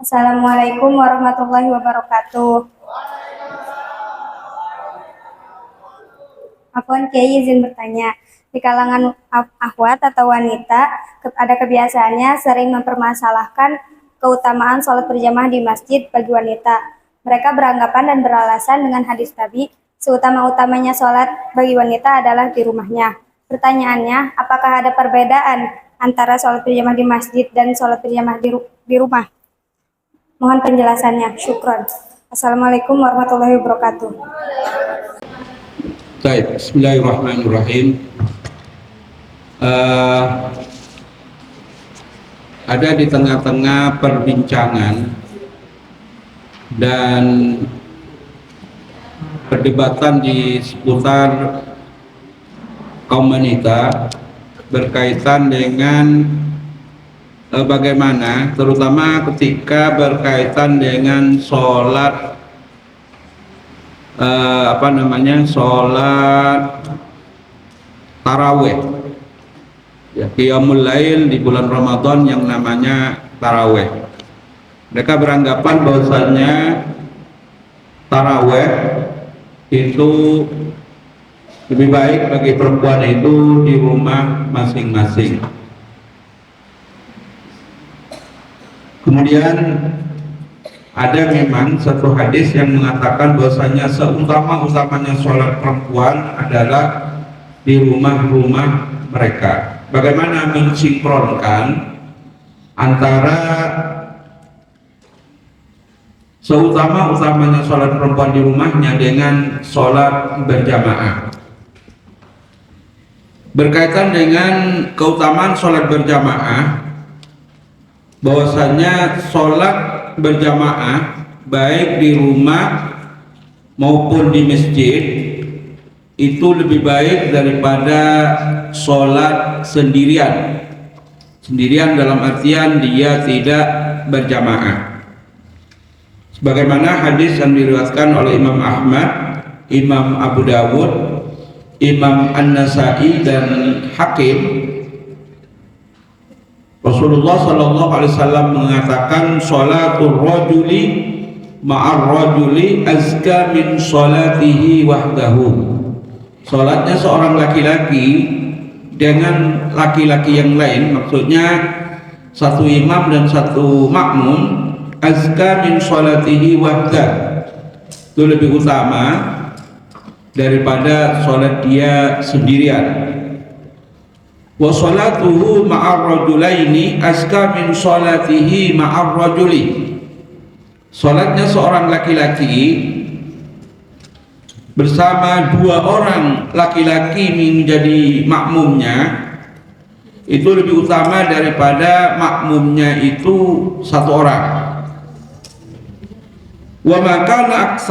Assalamualaikum warahmatullahi wabarakatuh. Afwan Kiai izin bertanya, di kalangan akhwat atau wanita ada kebiasaannya sering mempermasalahkan keutamaan sholat berjamaah di masjid bagi wanita. Mereka beranggapan dan beralasan dengan hadis Nabi, seutama-utamanya sholat bagi wanita adalah di rumahnya. Pertanyaannya, apakah ada perbedaan antara sholat berjamaah di masjid dan sholat berjamaah di rumah? Mohon penjelasannya. Syukron. Assalamualaikum warahmatullahi wabarakatuh. Baik, bismillahirrahmanirrahim. Ada di tengah-tengah perbincangan dan perdebatan di seputar kaum wanita berkaitan dengan bagaimana, terutama ketika berkaitan dengan sholat sholat taraweh, ya, qiyamul lail di bulan Ramadan yang namanya taraweh. Mereka beranggapan bahwasanya taraweh itu lebih baik bagi perempuan itu di rumah masing-masing. Kemudian ada memang satu hadis yang mengatakan bahwasanya seutama-utamanya sholat perempuan adalah di rumah-rumah mereka. Bagaimana mensinkronkan antara seutama-utamanya sholat perempuan di rumahnya dengan sholat berjamaah? Berkaitan dengan keutamaan sholat berjamaah, bahwasanya sholat berjamaah baik di rumah maupun di masjid itu lebih baik daripada sholat sendirian. Sendirian dalam artian dia tidak berjamaah. Sebagaimana hadis yang diriwayatkan oleh Imam Ahmad, Imam Abu Dawud, Imam An-Nasai dan Hakim, Rasulullah Shallallahu Alaihi Wasallam mengatakan sholatul rajuli ma'ar rajuli azka min sholatihi wahdahu. Sholatnya seorang laki-laki dengan laki-laki yang lain, maksudnya satu imam dan satu makmum, azka min sholatihi wahdah, itu lebih utama daripada sholat dia sendirian. Wa sholatuhu ma'ar rajulaini azka min sholatihi ma'ar rajuli. Sholatnya seorang laki-laki bersama dua orang laki-laki menjadi makmumnya itu lebih utama daripada makmumnya itu satu orang. Wa ma kana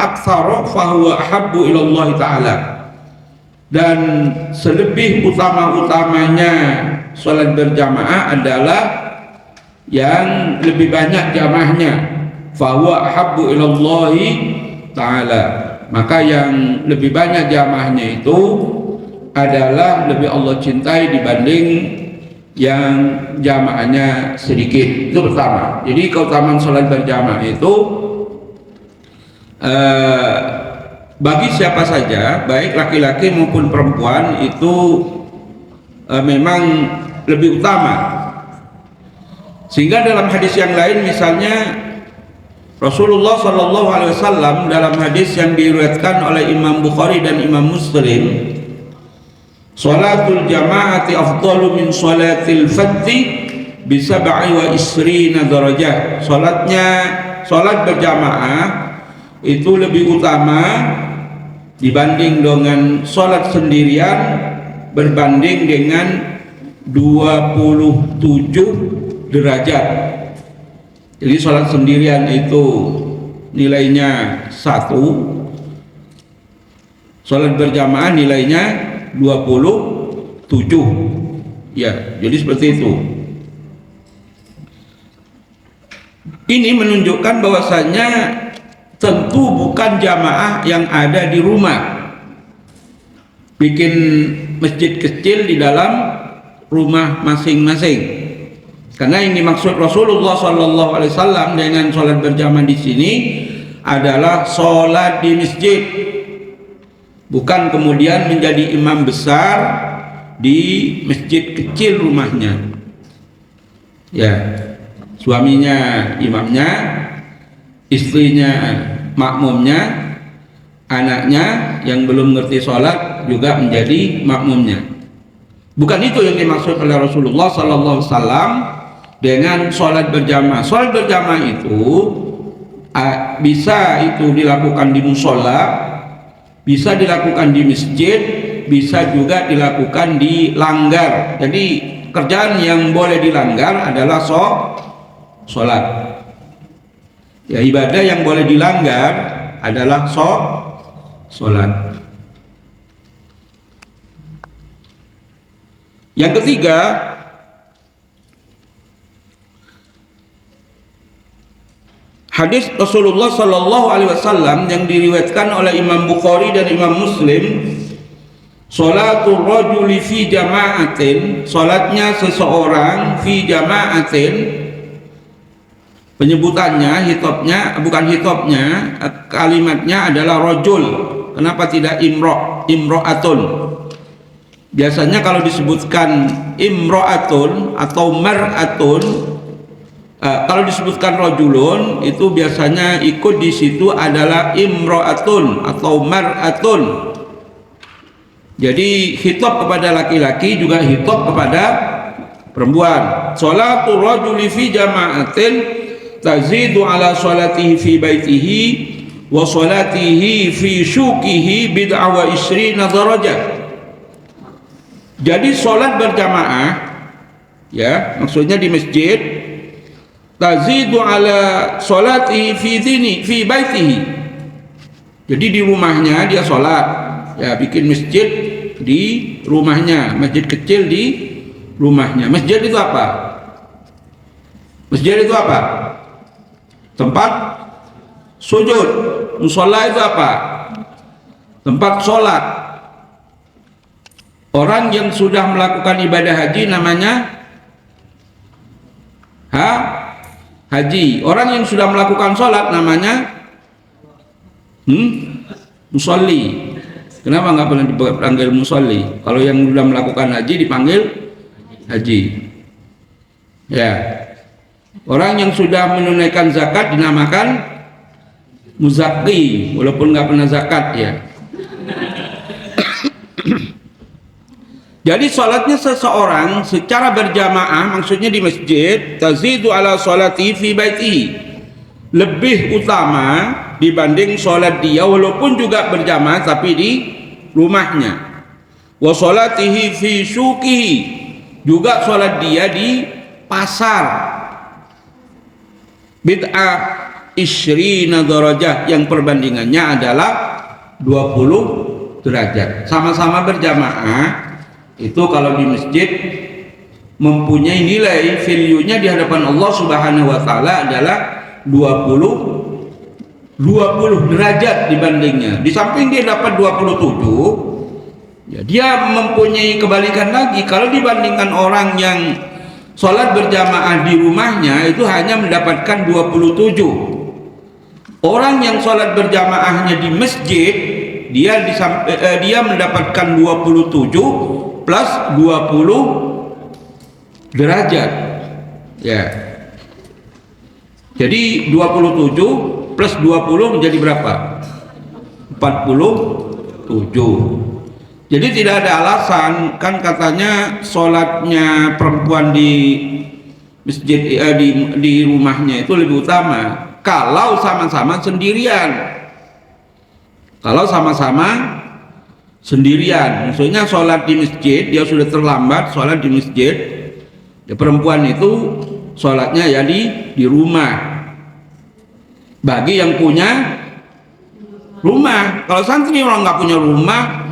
aktsara fa huwa ahabbu ila Allah taala. Dan selebih utama-utamanya sholat berjamaah adalah yang lebih banyak jamaahnya, fahuwa ahabbu ilallahi ta'ala, maka yang lebih banyak jamaahnya itu adalah lebih Allah cintai dibanding yang jamaahnya sedikit. Itu pertama. Jadi keutamaan sholat berjamaah itu bagi siapa saja, baik laki-laki maupun perempuan, itu memang lebih utama. Sehingga dalam hadis yang lain, misalnya Rasulullah Shallallahu Alaihi Wasallam dalam hadis yang diriwayatkan oleh Imam Bukhari dan Imam Muslim, sholatul jamaati afdalu min sholatil fadhi bi sab'i wa isrina darajah. Sholat berjamaah itu lebih utama dibanding dengan sholat sendirian, berbanding dengan 27 derajat. Jadi sholat sendirian itu nilainya 1, sholat berjamaah nilainya 27. Ya, jadi seperti itu. Ini menunjukkan bahwasanya tentu bukan jamaah yang ada di rumah, bikin masjid kecil di dalam rumah masing-masing. Karena yang dimaksud Rasulullah Sallallahu Alaihi Wasallam dengan sholat berjamaah di sini adalah sholat di masjid, bukan kemudian menjadi imam besar di masjid kecil rumahnya. Ya, suaminya imamnya, istrinya makmumnya, anaknya yang belum ngerti sholat juga menjadi makmumnya. Bukan itu yang dimaksud oleh Rasulullah Sallallahu Alaihi Wasallam dengan sholat berjamaah. Sholat berjamaah itu bisa itu dilakukan di musola, bisa dilakukan di masjid, bisa juga dilakukan di langgar. Jadi kerjaan yang boleh dilanggar adalah sholat. Ya, ibadah yang boleh dilanggar adalah sholat. Yang ketiga, hadis Rasulullah Sallallahu Alaihi Wasallam yang diriwayatkan oleh Imam Bukhari dan Imam Muslim, sholatul rajuli fi jama'atin, sholatnya seseorang fi jama'atin, penyebutannya hitobnya bukan hitobnya, kalimatnya adalah rajul. Kenapa tidak imro'atun? Biasanya kalau disebutkan imro'atun atau mar'atun, kalau disebutkan rajulun itu biasanya ikut di situ adalah imro'atun atau mar'atun. Jadi hitop kepada laki-laki juga hitop kepada perempuan. Sholatul rajuli fi jama'atin tazidu ala sholatihi fi baitihi wa sholatihi fi syukihi bid'ah wa isrina darajah. Jadi sholat berjamaah, ya maksudnya di masjid, tazidu ala sholatihi fi baitihi. Jadi di rumahnya dia sholat, ya bikin masjid di rumahnya, masjid kecil di rumahnya. Masjid itu apa? Masjid itu apa? Tempat sujud. Musola itu apa? Tempat sholat. Orang yang sudah melakukan ibadah haji namanya haji. Orang yang sudah melakukan sholat namanya musolli. Kenapa nggak pernah dipanggil musolli? Kalau yang sudah melakukan haji dipanggil haji. Ya. Orang yang sudah menunaikan zakat dinamakan muzakki, walaupun nggak pernah zakat ya. Jadi sholatnya seseorang secara berjamaah, maksudnya di masjid, tazidu ala sholati fi baitihi, lebih utama dibanding sholat dia walaupun juga berjamaah tapi di rumahnya. Wa sholatihi fi syukihi, juga sholat dia di pasar. Bid'ah isyrina darajah, yang perbandingannya adalah 20 derajat. Sama-sama berjamaah itu kalau di masjid mempunyai nilai value-nya di hadapan Allah Subhanahu wa taala adalah 20 derajat dibandingnya. Di samping dia dapat 27, ya dia mempunyai kebalikan lagi. Kalau dibandingkan orang yang sholat berjamaah di rumahnya itu hanya mendapatkan 27. Orang yang sholat berjamaahnya di masjid dia mendapatkan 27 plus 20 derajat. Ya. Jadi 27 plus 20 menjadi berapa? 47. Jadi tidak ada alasan, kan katanya sholatnya perempuan di masjid di rumahnya itu lebih utama kalau sama-sama sendirian. Kalau sama-sama sendirian, maksudnya sholat di masjid, dia sudah terlambat sholat di masjid, ya perempuan itu sholatnya ya di rumah. Bagi yang punya rumah, kalau santri orang nggak punya rumah,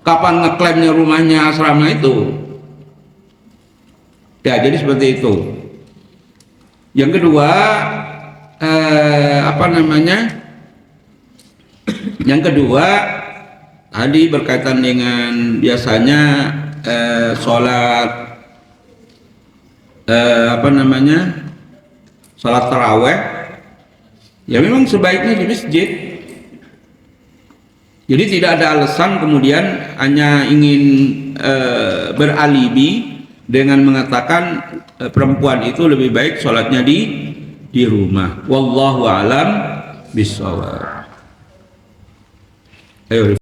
kapan ngeklaimnya rumahnya asrama itu? Ya, jadi seperti itu. Yang kedua, Yang kedua tadi berkaitan dengan biasanya sholat apa namanya, salat taraweh, ya memang sebaiknya di masjid. Jadi tidak ada alasan kemudian hanya ingin beralibi dengan mengatakan perempuan itu lebih baik sholatnya di rumah. Wallahu a'lam bishawab. Ayo.